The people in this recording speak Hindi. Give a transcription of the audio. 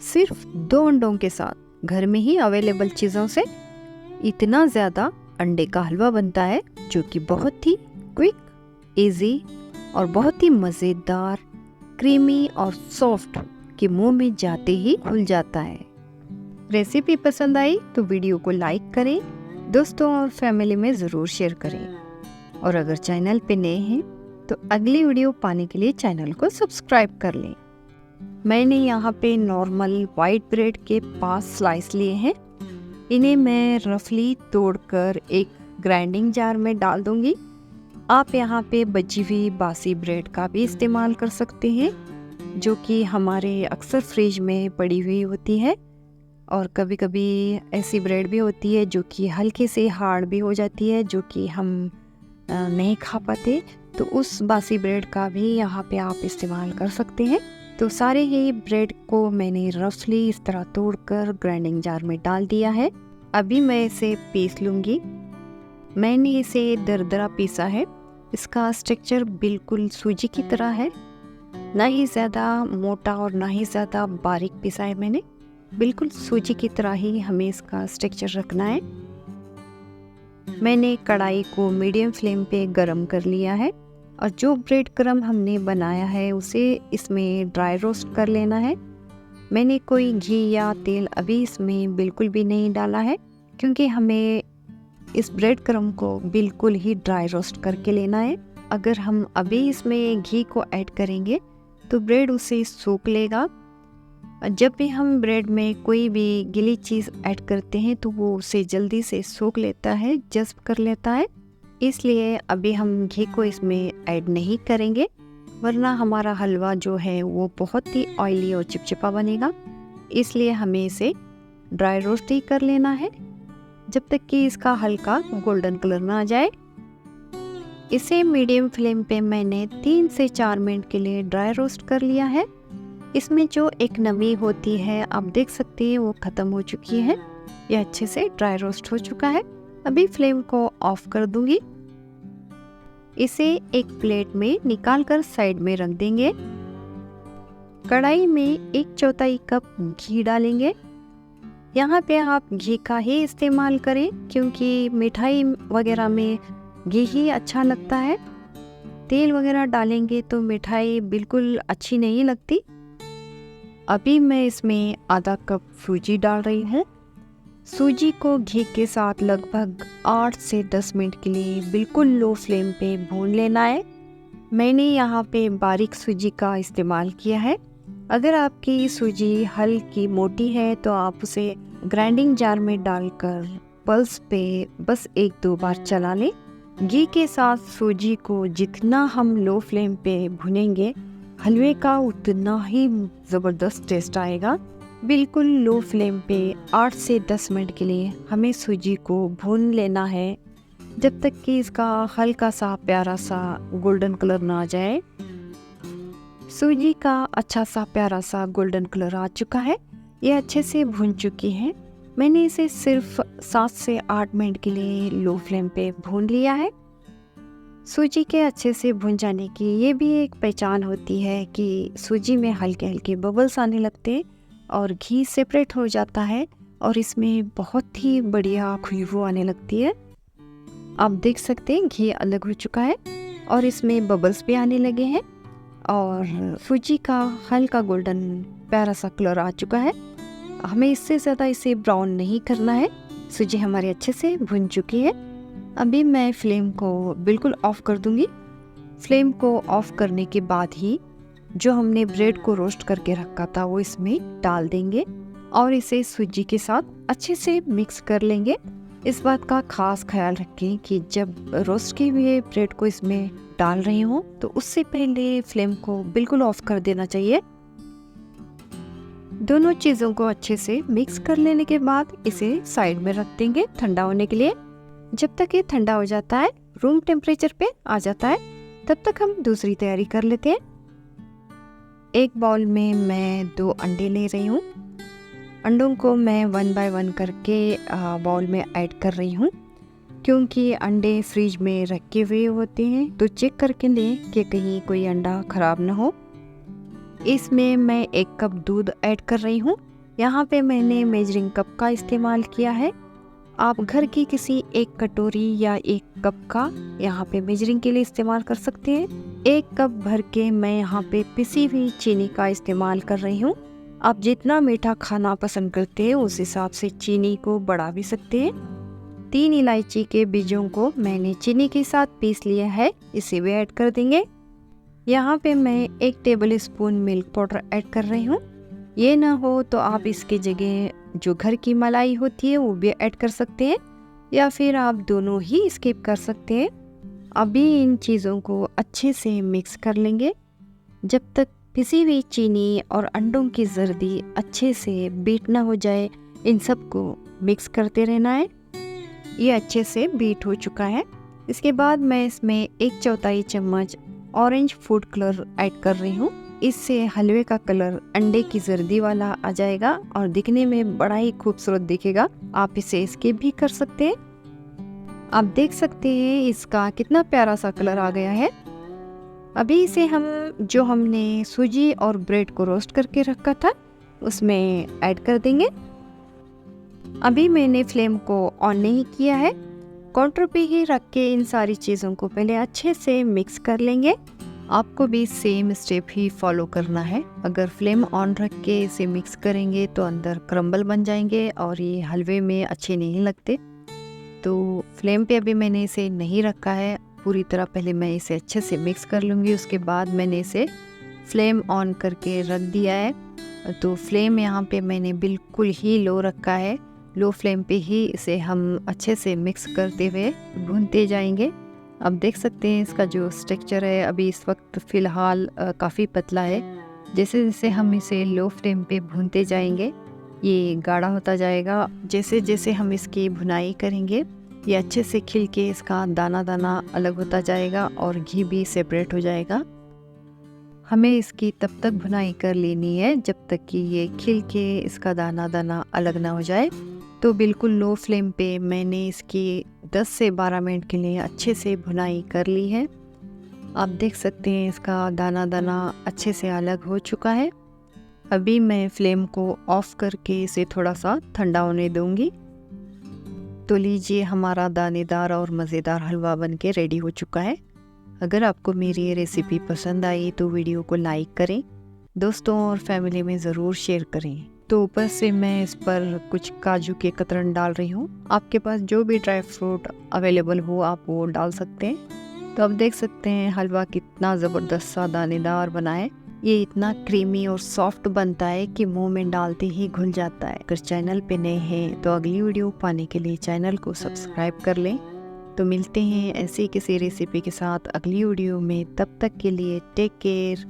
सिर्फ 2 अंडों के साथ घर में ही अवेलेबल चीज़ों से इतना ज़्यादा अंडे का हलवा बनता है जो कि बहुत ही क्विक, इजी और बहुत ही मज़ेदार, क्रीमी और सॉफ्ट कि मुंह में जाते ही खुल जाता है। रेसिपी पसंद आई तो वीडियो को लाइक करें, दोस्तों और फैमिली में ज़रूर शेयर करें और अगर चैनल पे नए हैं तो अगली वीडियो पाने के लिए चैनल को सब्सक्राइब कर लें। मैंने यहाँ पे नॉर्मल वाइट ब्रेड के 5 स्लाइस लिए हैं। इन्हें मैं रफली तोड़कर एक ग्राइंडिंग जार में डाल दूँगी। आप यहाँ पे बची हुई बासी ब्रेड का भी इस्तेमाल कर सकते हैं जो कि हमारे अक्सर फ्रिज में पड़ी हुई होती है और कभी कभी ऐसी ब्रेड भी होती है जो कि हल्के से हार्ड भी हो जाती है जो कि हम नहीं खा पाते, तो उस बासी ब्रेड का भी यहाँ पे आप इस्तेमाल कर सकते हैं। तो सारे ही ब्रेड को मैंने रफली इस तरह तोड़कर ग्राइंडिंग जार में डाल दिया है। अभी मैं इसे पीस लूँगी। मैंने इसे दरदरा पीसा है। इसका स्ट्रक्चर बिल्कुल सूजी की तरह है, ना ही ज़्यादा मोटा और ना ही ज़्यादा बारीक पीसा है मैंने। बिल्कुल सूजी की तरह ही हमें इसका स्ट्रक्चर रखना है। मैंने कढ़ाई को मीडियम फ्लेम पे गरम कर लिया है और जो ब्रेड क्रम्ब हमने बनाया है उसे इसमें ड्राई रोस्ट कर लेना है। मैंने कोई घी या तेल अभी इसमें बिल्कुल भी नहीं डाला है क्योंकि हमें इस ब्रेड क्रम्ब को बिल्कुल ही ड्राई रोस्ट करके लेना है। अगर हम अभी इसमें घी को ऐड करेंगे तो ब्रेड उसे सोख लेगा। जब भी हम ब्रेड में कोई भी गीली चीज़ ऐड करते हैं तो वो उसे जल्दी से सोख लेता है, जज़्ब कर लेता है। इसलिए अभी हम घी को इसमें ऐड नहीं करेंगे वरना हमारा हलवा जो है वो बहुत ही ऑयली और चिपचिपा बनेगा। इसलिए हमें इसे ड्राई रोस्ट ही कर लेना है जब तक कि इसका हल्का गोल्डन कलर ना आ जाए। इसे मीडियम फ्लेम पे मैंने 3 से 4 मिनट के लिए ड्राई रोस्ट कर लिया है। इसमें जो एक नमी होती है आप देख सकते हैं वो ख़त्म हो चुकी है। यह अच्छे से ड्राई रोस्ट हो चुका है। अभी फ्लेम को ऑफ कर दूंगी। इसे एक प्लेट में निकाल कर साइड में रख देंगे। कढ़ाई में 1/4 कप घी डालेंगे। यहाँ पे आप घी का ही इस्तेमाल करें क्योंकि मिठाई वगैरह में घी ही अच्छा लगता है। तेल वगैरह डालेंगे तो मिठाई बिल्कुल अच्छी नहीं लगती। अभी मैं इसमें आधा कप सूजी डाल रही हूँ। सूजी को घी के साथ लगभग 8 से 10 मिनट के लिए बिल्कुल लो फ्लेम पे भून लेना है। मैंने यहाँ पे बारीक सूजी का इस्तेमाल किया है। अगर आपकी सूजी हल्की मोटी है तो आप उसे ग्राइंडिंग जार में डालकर पल्स पे बस 1-2 बार चला लें। घी के साथ सूजी को जितना हम लो फ्लेम पे भुनेंगे हलवे का उतना ही ज़बरदस्त टेस्ट आएगा। बिल्कुल लो फ्लेम पे 8 से 10 मिनट के लिए हमें सूजी को भून लेना है जब तक कि इसका हल्का सा प्यारा सा गोल्डन कलर ना आ जाए। सूजी का अच्छा सा प्यारा सा गोल्डन कलर आ चुका है। ये अच्छे से भून चुकी है। मैंने इसे सिर्फ 7 से 8 मिनट के लिए लो फ्लेम पे भून लिया है। सूजी के अच्छे से भुन जाने की ये भी एक पहचान होती है कि सूजी में हल्के हल्के बबल्स आने लगते हैं और घी सेपरेट हो जाता है और इसमें बहुत ही बढ़िया खुशबू आने लगती है। आप देख सकते हैं घी अलग हो चुका है और इसमें बबल्स भी आने लगे हैं और सूजी का हल्का गोल्डन प्यारा सा कलर आ चुका है। हमें इससे ज़्यादा इसे ब्राउन नहीं करना है। सूजी हमारी अच्छे से भुन चुकी है। अभी मैं फ्लेम को बिल्कुल ऑफ कर दूंगी। फ्लेम को ऑफ करने के बाद ही जो हमने ब्रेड को रोस्ट करके रखा था वो इसमें डाल देंगे और इसे सूजी के साथ अच्छे से मिक्स कर लेंगे। इस बात का खास ख्याल रखें कि जब रोस्ट किए हुए ब्रेड को इसमें डाल रही हूँ तो उससे पहले फ्लेम को बिल्कुल ऑफ कर देना चाहिए। दोनों चीज़ों को अच्छे से मिक्स कर लेने के बाद इसे साइड में रख देंगे ठंडा होने के लिए। जब तक ये ठंडा हो जाता है, रूम टेम्परेचर पे आ जाता है, तब तक हम दूसरी तैयारी कर लेते हैं। एक बाउल में मैं 2 अंडे ले रही हूँ। अंडों को मैं 1 बाय 1 करके बाउल में ऐड कर रही हूँ क्योंकि अंडे फ्रिज में रखे हुए होते हैं तो चेक करके लें कि कहीं कोई अंडा ख़राब ना हो। इसमें मैं 1 कप दूध ऐड कर रही हूँ। यहाँ पे मैंने मेजरिंग कप का इस्तेमाल किया है। आप घर की किसी 1 कटोरी या 1 कप का यहाँ पे मेजरिंग के लिए इस्तेमाल कर सकते हैं। 1 कप भर के मैं यहाँ पे पिसी हुई चीनी का इस्तेमाल कर रही हूँ। आप जितना मीठा खाना पसंद करते हैं उस हिसाब से चीनी को बढ़ा भी सकते हैं। 3 इलायची के बीजों को मैंने चीनी के साथ पीस लिया है, इसे भी ऐड कर देंगे। यहाँ पे मैं 1 table spoon milk powder add कर रही हूँ। ये ना हो तो आप इसके जगह जो घर की मलाई होती है वो भी ऐड कर सकते हैं, या फिर आप दोनों ही स्किप कर सकते हैं। अभी इन चीज़ों को अच्छे से मिक्स कर लेंगे जब तक पिसी हुई चीनी और अंडों की जर्दी अच्छे से बीट ना हो जाए। इन सब को मिक्स करते रहना है। ये अच्छे से बीट हो चुका है। इसके बाद मैं इसमें 1/4 चम्मच ऑरेंज फूड कलर ऐड कर रही हूँ। इससे हलवे का कलर अंडे की जर्दी वाला आ जाएगा और दिखने में बड़ा ही खूबसूरत दिखेगा। आप इसे स्किप भी कर सकते हैं। आप देख सकते हैं इसका कितना प्यारा सा कलर आ गया है। अभी इसे हमने सूजी और ब्रेड को रोस्ट करके रखा था उसमें ऐड कर देंगे। अभी मैंने फ्लेम को ऑन नहीं किया है, काउंटर पे ही रख के इन सारी चीज़ों को पहले अच्छे से मिक्स कर लेंगे। आपको भी सेम स्टेप ही फॉलो करना है। अगर फ्लेम ऑन रख के इसे मिक्स करेंगे तो अंदर क्रम्बल बन जाएंगे और ये हलवे में अच्छे नहीं लगते। तो फ्लेम पे अभी मैंने इसे नहीं रखा है, पूरी तरह पहले मैं इसे अच्छे से मिक्स कर लूँगी। उसके बाद मैंने इसे फ्लेम ऑन करके रख दिया है। तो फ्लेम यहाँ पे मैंने बिल्कुल ही लो रखा है। लो फ्लेम पे ही इसे हम अच्छे से मिक्स करते हुए भूनते जाएंगे। अब देख सकते हैं इसका जो स्ट्रक्चर है अभी इस वक्त फ़िलहाल काफ़ी पतला है। जैसे जैसे हम इसे लो फ्लेम पे भूनते जाएंगे ये गाढ़ा होता जाएगा। जैसे जैसे हम इसकी भुनाई करेंगे ये अच्छे से खिल के इसका दाना दाना अलग होता जाएगा और घी भी सेपरेट हो जाएगा। हमें इसकी तब तक भुनाई कर लेनी है जब तक कि ये खिल के इसका दाना दाना अलग ना हो जाए। तो बिल्कुल लो फ्लेम पे मैंने इसकी 10 से 12 मिनट के लिए अच्छे से भुनाई कर ली है। आप देख सकते हैं इसका दाना दाना अच्छे से अलग हो चुका है। अभी मैं फ्लेम को ऑफ करके इसे थोड़ा सा ठंडा होने दूंगी। तो लीजिए हमारा दानेदार और मज़ेदार हलवा बनके रेडी हो चुका है। अगर आपको मेरी ये रेसिपी पसंद आई तो वीडियो को लाइक करें, दोस्तों और फैमिली में ज़रूर शेयर करें। तो ऊपर से मैं इस पर कुछ काजू के कतरन डाल रही हूँ। आपके पास जो भी ड्राई फ्रूट अवेलेबल हो आप वो डाल सकते हैं। तो अब देख सकते हैं हलवा कितना ज़बरदस्त सा दानेदार बना है। ये इतना क्रीमी और सॉफ्ट बनता है कि मुंह में डालते ही घुल जाता है। अगर चैनल पे नए हैं तो अगली वीडियो पाने के लिए चैनल को सब्सक्राइब कर लें। तो मिलते हैं ऐसी किसी रेसिपी के साथ अगली वीडियो में। तब तक के लिए टेक केयर।